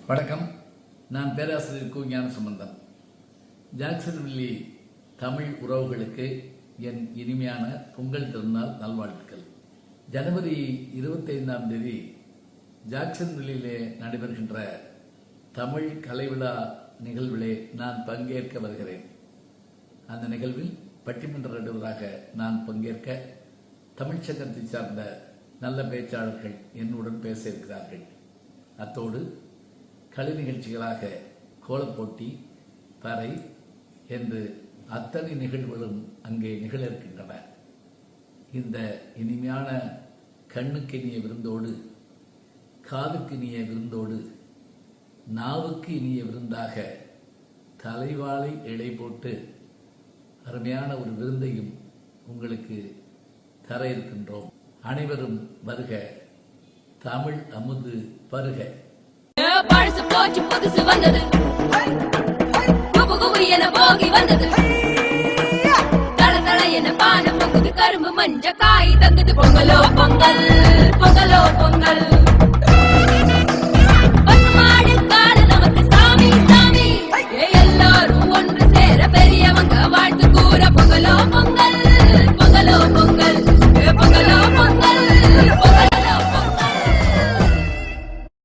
வணக்கம். நான் பேராசிரியர் கு. ஞான சம்பந்தம். ஜாக்சன்வில்லி தமிழ் உறவுகளுக்கு என் இனிமையான பொங்கல் திருநாள் நல்வாழ்த்துக்கள். ஜனவரி 25ஆம் தேதி ஜாக்சன்வில்லிலே நடைபெறுகின்ற தமிழ் கலைவிழா நிகழ்விலே நான் பங்கேற்க வருகிறேன். அந்த நிகழ்வில் பட்டிமன்ற நடுவராக நான் பங்கேற்க தமிழ்ச்சங்கத்தை சார்ந்த நல்ல பேச்சாளர்கள் என்னுடன் பேச இருக்கிறார்கள். அத்தோடு கலை நிகழ்ச்சிகளாக கோலப்போட்டி, பறை என்று அத்தனை நிகழ்வுகளும் அங்கே நிகழ இருக்கின்றன. இந்த இனிமையான கண்ணுக்கு இனிய விருந்தோடு, காதுக்கு இனிய விருந்தோடு, நாவுக்கு இனிய விருந்தாக தலைவாழை இலை போட்டு அருமையான ஒரு விருந்தையும் உங்களுக்கு தர இருக்கின்றோம். அனைவரும் வருக, தமிழ் அமுது பருக. பழசு போச்சு, புதுசு வந்தது, குபு குபு என போகி வந்தது, தள தள என பானம் பொங்குது, கரும்பு மஞ்ச காய் தங்குது. பொங்கலோ பொங்கல், பொங்கலோ பொங்கல்.